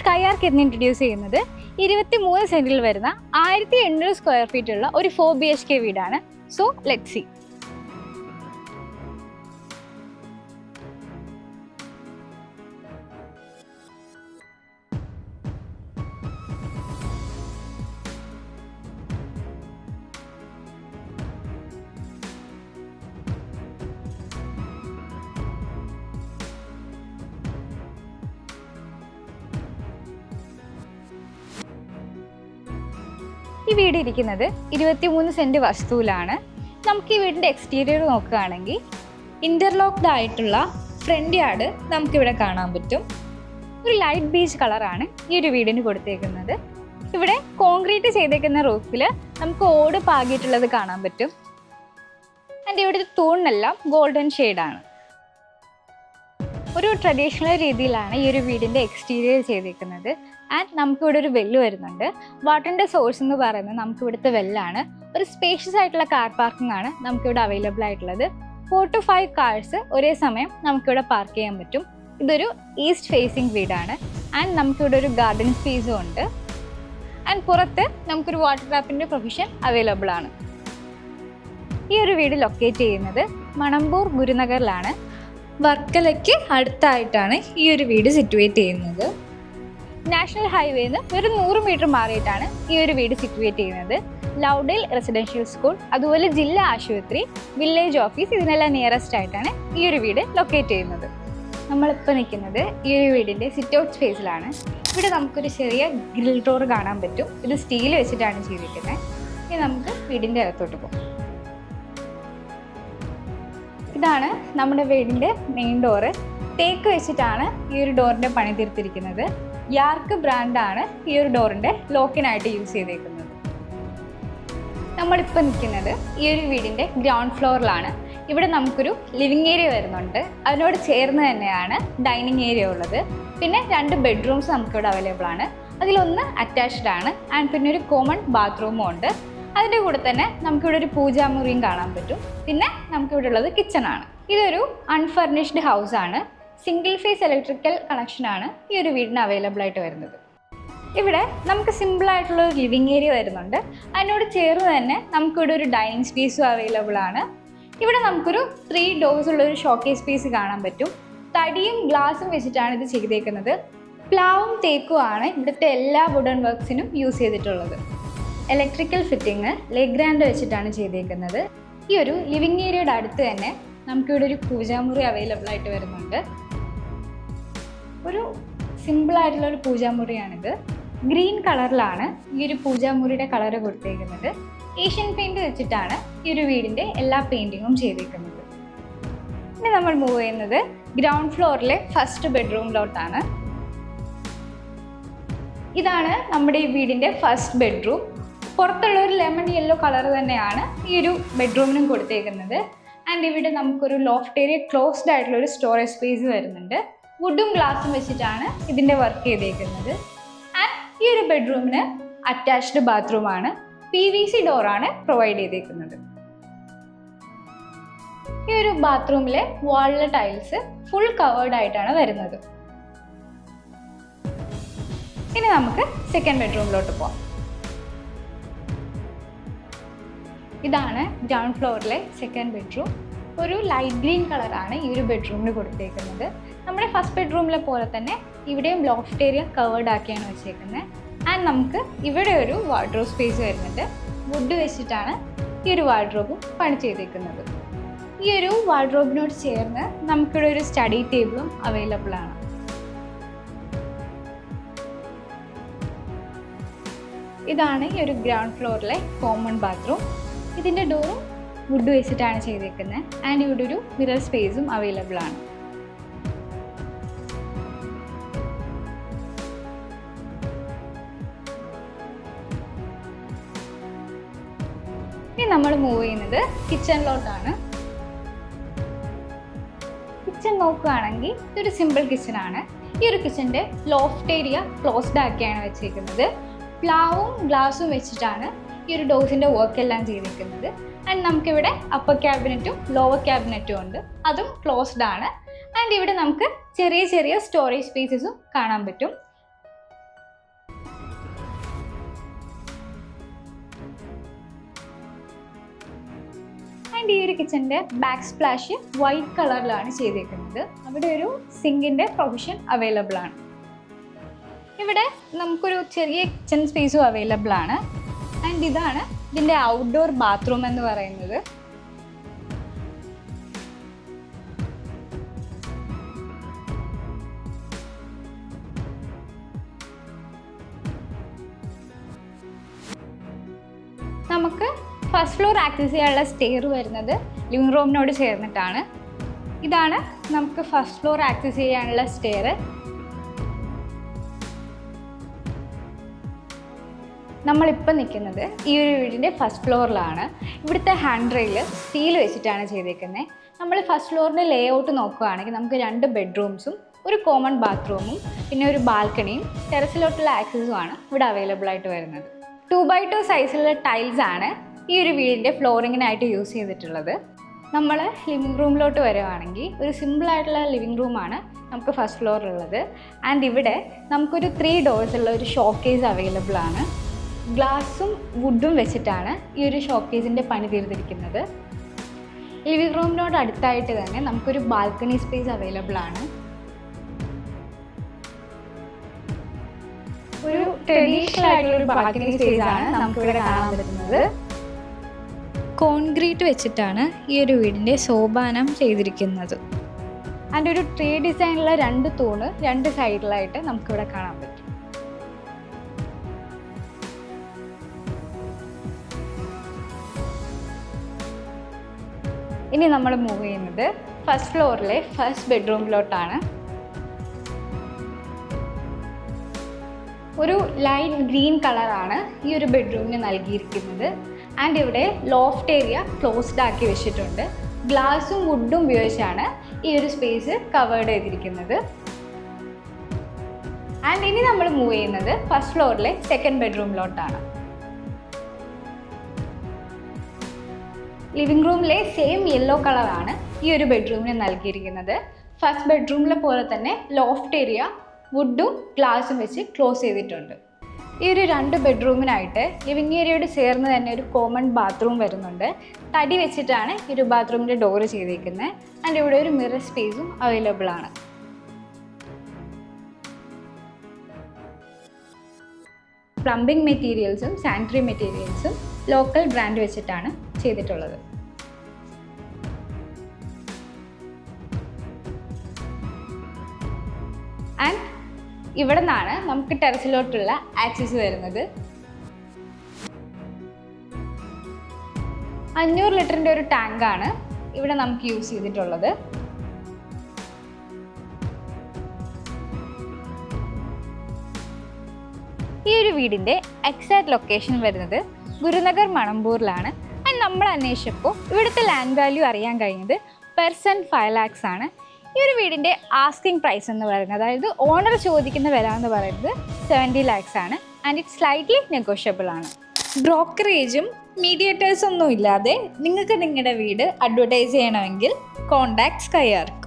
Sky ആർക്ക് എന്ന് introduce ചെയ്യുന്നത് 23 സെന്റിൽ വരുന്ന 1800 സ്ക്വയർ ഫീറ്റ് ഉള്ള ഒരു 4 BHK വീടാണ്. So let's see. ഈ വീട് ഇരിക്കുന്നത് 23 സെന്റ് വസ്തുവിലാണ്. നമുക്ക് ഈ വീടിൻ്റെ എക്സ്റ്റീരിയർ നോക്കുകയാണെങ്കിൽ ഇൻ്റർലോക്ക്ഡ് ആയിട്ടുള്ള ഫ്രണ്ട് യാർഡ് നമുക്കിവിടെ കാണാൻ പറ്റും. ഒരു ലൈറ്റ് ബീച്ച് കളറാണ് ഈ ഒരു വീടിന് കൊടുത്തേക്കുന്നത്. ഇവിടെ കോൺക്രീറ്റ് ചെയ്തേക്കുന്ന റൂഫിൽ നമുക്ക് ഓട് പാകിയിട്ടുള്ളത് കാണാൻ പറ്റും. ആൻഡ് ഇവിടുത്തെ തൂണിനെല്ലാം ഗോൾഡൻ ഷെയ്ഡാണ്. ഒരു ട്രഡീഷണൽ രീതിയിലാണ് ഈ ഒരു വീടിൻ്റെ എക്സ്റ്റീരിയർ ചെയ്തേക്കുന്നത്. ആൻഡ് നമുക്കിവിടെ ഒരു വെല്ല് വരുന്നുണ്ട്. വാട്ടറിൻ്റെ സോഴ്സ് എന്ന് പറയുന്നത് നമുക്കിവിടുത്തെ വെല്ലാണ്. ഒരു സ്പേഷ്യസ് ആയിട്ടുള്ള കാർ പാർക്കിംഗ് ആണ് നമുക്കിവിടെ അവൈലബിൾ ആയിട്ടുള്ളത്. 4 to 5 കാർസ് ഒരേ സമയം നമുക്കിവിടെ പാർക്ക് ചെയ്യാൻ പറ്റും. ഇതൊരു ഈസ്റ്റ് ഫേസിങ് വീടാണ്. ആൻഡ് നമുക്കിവിടെ ഒരു ഗാർഡൻ സ്പേസും ഉണ്ട്. ആൻഡ് പുറത്ത് നമുക്കൊരു വാട്ടർ ടാപ്പിൻ്റെ പ്രൊവിഷൻ അവൈലബിൾ ആണ്. ഈ ഒരു വീട് ലൊക്കേറ്റ് ചെയ്യുന്നത് മണമ്പൂർ ഗുരുനഗറിലാണ്. വർക്കലയ്ക്ക് അടുത്തായിട്ടാണ് ഈ ഒരു വീട് സിറ്റുവേറ്റ് ചെയ്യുന്നത്. നാഷണൽ ഹൈവേന്ന് ഒരു 100 മീറ്റർ മാറിയിട്ടാണ് ഈ ഒരു വീട് സിറ്റുവേറ്റ് ചെയ്യുന്നത്. ലൗഡേൽ റെസിഡൻഷ്യൽ സ്കൂൾ, അതുപോലെ ജില്ലാ ആശുപത്രി, വില്ലേജ് ഓഫീസ്, ഇതിനെല്ലാം നിയറസ്റ്റ് ആയിട്ടാണ് ഈ ഒരു വീട് ലൊക്കേറ്റ് ചെയ്യുന്നത്. നമ്മളിപ്പോൾ നിൽക്കുന്നത് ഈ ഒരു വീടിൻ്റെ സിറ്റ് ഔട്ട് സ്പേസിലാണ്. ഇവിടെ നമുക്കൊരു ചെറിയ ഗ്രിൽ ഡോർ കാണാൻ പറ്റും. ഇത് സ്റ്റീൽ വെച്ചിട്ടാണ് ചെയ്തിരിക്കുന്നത്. ഇനി നമുക്ക് വീടിൻ്റെ അകത്തോട്ട് പോകാം. ഇതാണ് നമ്മുടെ വീടിൻ്റെ മെയിൻ ഡോറ്. തേക്ക് വെച്ചിട്ടാണ് ഈ ഒരു ഡോറിൻ്റെ പണി തീർത്തിരിക്കുന്നത്. യാർക്ക് ബ്രാൻഡാണ് ഈ ഒരു ഡോറിൻ്റെ ലോക്കിനായിട്ട് യൂസ് ചെയ്തേക്കുന്നത്. നമ്മളിപ്പോൾ നിൽക്കുന്നത് ഈ ഒരു വീടിൻ്റെ ഗ്രൗണ്ട് ഫ്ലോറിലാണ്. ഇവിടെ നമുക്കൊരു ലിവിങ് ഏരിയ വരുന്നുണ്ട്. അതിനോട് ചേർന്ന് തന്നെയാണ് ഡൈനിങ് ഏരിയ ഉള്ളത്. പിന്നെ 2 ബെഡ്റൂംസ് നമുക്കിവിടെ അവൈലബിൾ ആണ്. അതിലൊന്ന് അറ്റാച്ച്ഡ് ആണ്. ആൻഡ് പിന്നെ ഒരു കോമൺ ബാത്റൂമും ഉണ്ട്. അതിൻ്റെ കൂടെ തന്നെ നമുക്കിവിടെ ഒരു പൂജാമുറിയും കാണാൻ പറ്റും. പിന്നെ നമുക്കിവിടെ ഉള്ളത് കിച്ചണാണ്. ഇതൊരു അൺഫർണിഷ്ഡ് ഹൗസാണ്. സിംഗിൾ ഫേസ് ഇലക്ട്രിക്കൽ കണക്ഷനാണ് ഈ ഒരു വീടിന് അവൈലബിൾ ആയിട്ട് വരുന്നത്. ഇവിടെ നമുക്ക് സിമ്പിളായിട്ടുള്ള ഒരു ലിവിങ് ഏരിയ വരുന്നുണ്ട്. അതിനോട് ചേർന്ന് തന്നെ നമുക്കിവിടെ ഒരു ഡൈനിങ് സ്പേസും അവൈലബിൾ ആണ്. ഇവിടെ നമുക്കൊരു 3 ഡോർസ് ഉള്ള ഒരു ഷോക്കേസ് സ്പേസ് കാണാൻ പറ്റും. തടിയും ഗ്ലാസും വെച്ചിട്ടാണ് ഇത് ചെയ്തേക്കുന്നത്. പ്ലാവും തേക്കും ആണ് ഇവിടുത്തെ എല്ലാ വുഡൻ വർക്ക്സിനും യൂസ് ചെയ്തിട്ടുള്ളത്. ഇലക്ട്രിക്കൽ ഫിറ്റിംഗ് ലെഗ്രാൻഡ് വെച്ചിട്ടാണ് ചെയ്തേക്കുന്നത്. ഈ ഒരു ലിവിങ് ഏരിയയുടെ അടുത്ത് തന്നെ നമുക്കിവിടെ ഒരു പൂജാമുറി അവൈലബിൾ ആയിട്ട് വരുന്നുണ്ട്. ഒരു സിമ്പിളായിട്ടുള്ള ഒരു പൂജാമുറിയാണിത്. ഗ്രീൻ കളറിലാണ് ഈ ഒരു പൂജാമുറിയുടെ കളറ് കൊടുത്തേക്കുന്നത്. ഏഷ്യൻ പെയിൻറ് വെച്ചിട്ടാണ് ഈ ഒരു വീടിൻ്റെ എല്ലാ പെയിൻറ്റിങ്ങും ചെയ്തേക്കുന്നത്. ഇനി നമ്മൾ മൂവ് ചെയ്യുന്നത് ഗ്രൗണ്ട് ഫ്ലോറിലെ ഫസ്റ്റ് ബെഡ്റൂമിലോട്ടാണ്. ഇതാണ് നമ്മുടെ ഈ വീടിൻ്റെ ഫസ്റ്റ് ബെഡ്റൂം. പുറത്തുള്ള ഒരു ലെമൺ യെല്ലോ കളർ തന്നെയാണ് ഈ ഒരു ബെഡ്റൂമിനും കൊടുത്തേക്കുന്നത്. ആൻഡ് ഇവിടെ നമുക്കൊരു ലോഫ്റ്റ് ഏരിയ ക്ലോസ്ഡ് ആയിട്ടുള്ള ഒരു സ്റ്റോറേജ് സ്പേസ് വരുന്നുണ്ട്. വുഡും ഗ്ലാസും വെച്ചിട്ടാണ് ഇതിൻ്റെ വർക്ക് ചെയ്തേക്കുന്നത്. ആൻഡ് ഈ ഒരു ബെഡ്റൂമിന് അറ്റാച്ച്ഡ് ബാത്റൂമാണ്. PVC ഡോറാണ് പ്രൊവൈഡ് ചെയ്തേക്കുന്നത്. ഈ ഒരു ബാത്റൂമിലെ വാളിലെ ടൈൽസ് ഫുൾ കവേർഡ് ആയിട്ടാണ് വരുന്നത്. ഇനി നമുക്ക് സെക്കൻഡ് ബെഡ്റൂമിലോട്ട് പോകാം. ഇതാണ് ഗ്രൗണ്ട് ഫ്ലോറിലെ സെക്കൻഡ് ബെഡ്റൂം. ഒരു ലൈറ്റ് ഗ്രീൻ കളറാണ് ഈ ഒരു ബെഡ്റൂമിന് കൊടുത്തേക്കുന്നത്. നമ്മുടെ ഫസ്റ്റ് ബെഡ്റൂമിലെ പോലെ തന്നെ ഇവിടെയും ലോഫ്റ്റ് ഏരിയ കവേർഡ് ആക്കിയാണ് വെച്ചേക്കുന്നത്. ആൻഡ് നമുക്ക് ഇവിടെ ഒരു വാർഡ്രോബ് സ്പേസ് വരുന്നുണ്ട്. വുഡ് വെച്ചിട്ടാണ് ഈ ഒരു വാർഡ്രോബും പണി ചെയ്തേക്കുന്നത്. ഈ ഒരു വാർഡ്രോബിനോട് ചേർന്ന് നമുക്കിവിടെ ഒരു സ്റ്റഡി ടേബിളും അവൈലബിൾ ആണ്. ഇതാണ് ഈ ഒരു ഗ്രൗണ്ട് ഫ്ലോറിലെ കോമൺ ബാത്റൂം. ഇതിൻ്റെ ഡോറും വുഡ് വെച്ചിട്ടാണ് ചെയ്തേക്കുന്നത്. ആൻഡ് ഇവിടെ ഒരു മിറർ സ്പേസും അവൈലബിൾ ആണ്. ഇനി നമ്മൾ മൂവ് ചെയ്യുന്നത് കിച്ചണിലോട്ടാണ്. കിച്ചൺ നോക്കുകയാണെങ്കിൽ ഇതൊരു സിമ്പിൾ കിച്ചണാണ്. ഈ ഒരു കിച്ചൻ്റെ ലോഫ്റ്റ് ഏരിയ ക്ലോസ്ഡ് ആക്കിയാണ് വെച്ചേക്കുന്നത്. പ്ലാവും ഗ്ലാസും വെച്ചിട്ടാണ് ഈ ഒരു ഡോസിൻ്റെ വർക്ക് എല്ലാം ചെയ്തിരിക്കുന്നത്. ആൻഡ് നമുക്കിവിടെ അപ്പർ ക്യാബിനറ്റും ലോവർ ക്യാബിനറ്റും ഉണ്ട്. അതും ക്ലോസ്ഡ് ആണ്. ആൻഡ് ഇവിടെ നമുക്ക് ചെറിയ ചെറിയ സ്റ്റോറേജ് സ്പേസസും കാണാൻ പറ്റും. ആൻഡ് ഈ ഒരു കിച്ചൻ്റെ ബാക്ക് സ്പ്ലാഷ് വൈറ്റ് കളറിലാണ് ചെയ്തേക്കുന്നത്. അവിടെ ഒരു സിങ്കിൻ്റെ പ്രൊവിഷൻ അവൈലബിൾ ആണ്. ഇവിടെ നമുക്കൊരു ചെറിയ കിച്ചൺ സ്പേസും അവൈലബിൾ ആണ്. ആൻഡ് ഇതാണ് ഇതിൻ്റെ ഔട്ട്ഡോർ ബാത്റൂം എന്ന് പറയുന്നത്. നമുക്ക് ഫസ്റ്റ് ഫ്ലോർ ആക്സസ് ചെയ്യാനുള്ള സ്റ്റെയർ വരുന്നത് ലിവിംഗ് റൂമിനോട് ചേർന്നിട്ടാണ്. ഇതാണ് നമുക്ക് ഫസ്റ്റ് ഫ്ലോർ ആക്സസ് ചെയ്യാനുള്ള സ്റ്റെയർ. നമ്മളിപ്പോൾ നിൽക്കുന്നത് ഈ ഒരു വീടിൻ്റെ ഫസ്റ്റ് ഫ്ലോറിലാണ്. ഇവിടുത്തെ ഹാൻഡ് റെയിൽ സ്റ്റീൽ വെച്ചിട്ടാണ് ചെയ്തേക്കുന്നത്. നമ്മൾ ഫസ്റ്റ് ഫ്ലോറിൻ്റെ ലേ ഔട്ട് നോക്കുകയാണെങ്കിൽ നമുക്ക് 2 ബെഡ്റൂംസും ഒരു കോമൺ ബാത്റൂമും പിന്നെ ഒരു ബാൽക്കണിയും ടെറസിലോട്ടുള്ള ആക്സസുമാണ് ഇവിടെ അവൈലബിൾ ആയിട്ട് വരുന്നത്. 2x2 സൈസിലുള്ള ടൈൽസ് ആണ് ഈ ഒരു വീടിൻ്റെ ഫ്ലോറിങ്ങിനായിട്ട് യൂസ് ചെയ്തിട്ടുള്ളത്. നമ്മൾ ലിവിംഗ് റൂമിലോട്ട് വരുവാണെങ്കിൽ ഒരു സിമ്പിളായിട്ടുള്ള ലിവിംഗ് റൂമാണ് നമുക്ക് ഫസ്റ്റ് ഫ്ലോറിലുള്ളത്. ആൻഡ് ഇവിടെ നമുക്കൊരു 3 ഡോഴ്സുള്ള ഒരു ഷോക്കേസ് അവൈലബിൾ ആണ്. ഗ്ലാസും വുഡും വെച്ചിട്ടാണ് ഈ ഒരു ഷോക്കേസിൻ്റെ പണി തീർത്തിരിക്കുന്നത്. ലിവിംഗ് റൂമിനോട് അടുത്തായിട്ട് തന്നെ നമുക്കൊരു ബാൽക്കണി സ്പേസ് അവൈലബിൾ ആണ്. ഒരു ട്രഡീഷണൽ ആയിട്ടുള്ള ഒരു ബാൽക്കണി സ്പേസ് ആണ് നമുക്കിവിടെ കാണാൻ പറ്റുന്നത്. കോൺക്രീറ്റ് വെച്ചിട്ടാണ് ഈ ഒരു വീടിൻ്റെ സോപാനം ചെയ്തിരിക്കുന്നത്. ആൻഡ് ഒരു ട്രീ ഡിസൈനുള്ള 2 തൂണ് 2 സൈഡിലായിട്ട് നമുക്കിവിടെ കാണാൻ പറ്റും. ഇനി നമ്മൾ മൂവ് ചെയ്യുന്നത് ഫസ്റ്റ് ഫ്ലോറിലെ ഫസ്റ്റ് ബെഡ്റൂമിലോട്ടാണ്. ഒരു ലൈറ്റ് ഗ്രീൻ കളറാണ് ഈ ഒരു ബെഡ്റൂമിന് നൽകിയിരിക്കുന്നത്. ആൻഡ് ഇവിടെ ലോഫ്റ്റ് ഏരിയ ക്ലോസ്ഡ് ആക്കി വെച്ചിട്ടുണ്ട്. ഗ്ലാസും വുഡും ഉപയോഗിച്ചാണ് ഈ ഒരു സ്പേസ് കവേർഡ് ചെയ്തിരിക്കുന്നത്. ആൻഡ് ഇനി നമ്മൾ മൂവ് ചെയ്യുന്നത് ഫസ്റ്റ് ഫ്ലോറിലെ സെക്കൻഡ് ബെഡ്റൂമിലോട്ടാണ്. ലിവിംഗ് റൂമിലെ സെയിം യെല്ലോ കളറാണ് ഈ ഒരു ബെഡ്റൂമിന് നൽകിയിരിക്കുന്നത്. ഫസ്റ്റ് ബെഡ്റൂമിലെ പോലെ തന്നെ ലോഫ്റ്റ് ഏരിയ വുഡും ഗ്ലാസും വെച്ച് ക്ലോസ് ചെയ്തിട്ടുണ്ട്. ഈ ഒരു 2 ബെഡ്റൂമിനായിട്ട് ലിവിംഗ് ഏരിയയോട് ചേർന്ന് തന്നെ ഒരു കോമൺ ബാത്റൂം വരുന്നുണ്ട്. തടി വെച്ചിട്ടാണ് ഈ ഒരു ബാത്റൂമിൻ്റെ ഡോറ് ചെയ്തിരിക്കുന്നത്. ആൻഡ് ഇവിടെ ഒരു മിറർ സ്പേസും അവൈലബിൾ ആണ്. പ്ലംബിംഗ് മെറ്റീരിയൽസും സാനിറ്ററി മെറ്റീരിയൽസും ലോക്കൽ ബ്രാൻഡ് വെച്ചിട്ടാണ് ചെയ്തിട്ടുള്ളത്. ആൻഡ് ഇവിടെ നിന്നാണ് നമുക്ക് ടെറസിലോട്ടുള്ള ആക്സസ് വരുന്നത്. 500 ലിറ്ററിൻ്റെ ഒരു ടാങ്കാണ് ഇവിടെ നമുക്ക് യൂസ് ചെയ്തിട്ടുള്ളത്. ഈ ഒരു വീടിൻ്റെ എക്സാക്ട് ലൊക്കേഷൻ വരുന്നത് ഗുരുനഗർ മണമ്പൂരിലാണ്. ആൻഡ് നമ്മൾ അന്വേഷിച്ചപ്പോൾ ഇവിടുത്തെ ലാൻഡ് വാല്യൂ അറിയാൻ കഴിഞ്ഞത് പെർ സെൻറ്റ് 5 lakhs ആണ്. ഈ ഒരു വീടിൻ്റെ ആസ്കിംഗ് പ്രൈസ് എന്ന് പറയുന്നത്, അതായത് ഓണർ ചോദിക്കുന്ന വില എന്ന് പറയുന്നത് 70 lakhs ആണ്. ആൻഡ് ഇറ്റ് സ്ലൈറ്റ്ലി നെഗോഷ്യബിൾ ആണ്. ബ്രോക്കറേജും മീഡിയേറ്റേഴ്സും ഒന്നും ഇല്ലാതെ നിങ്ങൾക്ക് നിങ്ങളുടെ വീട് അഡ്വർടൈസ് ചെയ്യണമെങ്കിൽ കോൺടാക്ട് സ്കൈ ആർക്ക്.